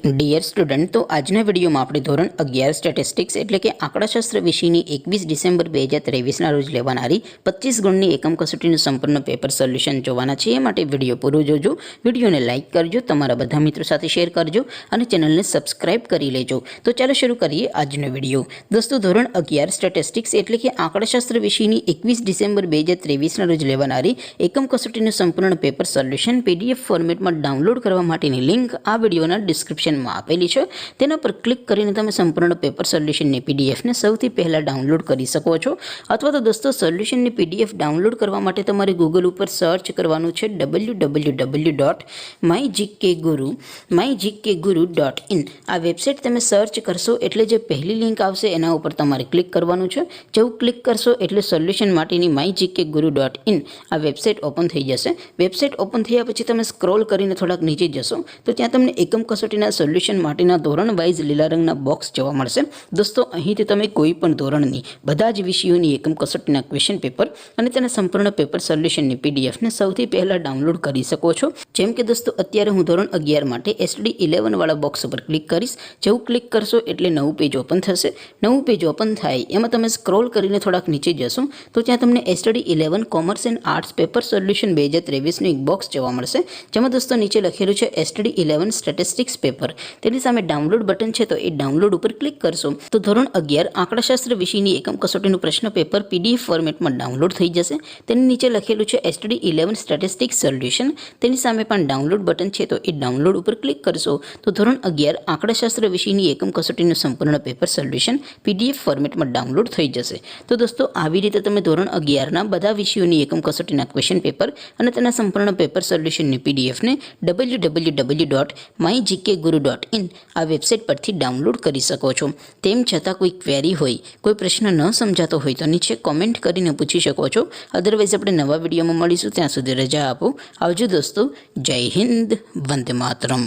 Dear student, તો આજના વિડીયોમાં આપણે ધોરણ 11 સ્ટેટિસ્ટિક્સ એટલે કે આંકડાશાસ્ત્ર વિષયની 21 ડિસેમ્બર 2023ના રોજ લેવાનારી 25 ગુણની એકમ કસોટીનું સંપૂર્ણ પેપર સોલ્યુશન જોવાના છે। એ માટે વિડીયો પૂરો જોજો, વિડીયોને લાઇક કરજો, તમારા બધા મિત્રો સાથે શેર કરજો અને ચેનલને સબસ્ક્રાઇબ કરી લેજો। તો ચાલો શરૂ કરીએ આજનો વિડીયો। દોસ્તો, ધોરણ 11 સ્ટેટિસ્ટિક્સ એટલે કે આંકડાશાસ્ત્ર વિષયની 21 ડિસેમ્બર 2023ના રોજ લેવાનારી એકમ કસોટીનું સંપૂર્ણ પેપર સોલ્યુશન PDF ફોર્મેટમાં ડાઉનલોડ કરવા માટેની લિંક આ વિડીયોના ડિસ્ક્રિપ્શન આપેલી છે। તેના પર ક્લિક કરીને તમે સંપૂર્ણ પેપર સોલ્યુશનની પીડીએફને સૌથી પહેલાં ડાઉનલોડ કરી શકો છો। અથવા તો દોસ્તો, સોલ્યુશનની પીડીએફ ડાઉનલોડ કરવા માટે તમારે ગૂગલ ઉપર સર્ચ કરવાનું છે www.mygkguru.in। આ વેબસાઇટ તમે સર્ચ કરશો એટલે જે પહેલી લિંક આવશે એના ઉપર તમારે ક્લિક કરવાનું છે। જેવું ક્લિક કરશો એટલે સોલ્યુશન માટેની mygkguru.in આ વેબસાઇટ ઓપન થઈ જશે। વેબસાઇટ ઓપન થયા પછી તમે સ્ક્રોલ કરીને થોડાક નીચે જશો તો ત્યાં તમને એકમ કસોટીના સોલ્યુશન માટેના ધોરણ વાઇઝ લીલા રંગના બોક્સ જોવા મળશે। દોસ્તો, અહીંથી તમે કોઈ પણ ધોરણની બધા જ વિષયોની એકમ કસોટીના ક્વેશ્ચન પેપર અને તેના સંપૂર્ણ પેપર સોલ્યુશનની પીડીએફને સૌથી પહેલાં ડાઉનલોડ કરી શકો છો। જેમ કે દોસ્તો, અત્યારે હું ધોરણ 11 માટે STD 11 વાળા બોક્સ ઉપર ક્લિક કરીશ। જેવું ક્લિક કરશો એટલે નવું પેજ ઓપન થશે। નવું પેજ ઓપન થાય એમાં તમે સ્ક્રોલ કરીને થોડાક નીચે જશો તો ત્યાં તમને STD 11 commerce and arts paper solution 2023નું એક બોક્સ જોવા મળશે, જેમાં દોસ્તો નીચે લખેલું છે STD 11 સ્ટેટિસ્ટિક્સ પેપર। તેની સામે ડાઉનલોડ બટન છે, તો એ ડાઉનલોડ ઉપર ક્લિક કરશો તો ધોરણ 11 આંકડાશાસ્ત્ર વિષયની એકમ કસોટીનું પ્રશ્ન પેપર PDF ફોર્મેટમાં ડાઉનલોડ થઈ જશે। તેની નીચે લખેલું છે STD 11 સ્ટેટિસ્ટિક્સ સોલ્યુશન। તેની સામે પણ ડાઉનલોડ બટન છે, તો એ ડાઉનલોડ ઉપર ક્લિક કરશો તો ધોરણ 11 આંકડાશાસ્ત્ર વિષયની એકમ કસોટીનું સંપૂર્ણ પેપર સોલ્યુશન PDF ફોર્મેટમાં ડાઉનલોડ થઈ જશે। તો દોસ્તો, આવી રીતે તમે ધોરણ 11ના બધા વિષયોની એકમ કસોટીના ક્વેશ્ચન પેપર અને તેના સંપૂર્ણ પેપર સોલ્યુશનની પીડીએફને www.mygkguru.in આ વેબસાઇટ પરથી ડાઉનલોડ કરી શકો છો। તેમ છતાં કોઈ ક્વેરી હોય, કોઈ પ્રશ્ન ન સમજાતો હોય તો નીચે કોમેન્ટ કરીને પૂછી શકો છો। અદરવાઇઝ આપણે નવા વિડીયોમાં મળીશું, ત્યાં સુધી રજા આપો। આવજો દોસ્તો, જય હિન્દ, વંદે માતરમ।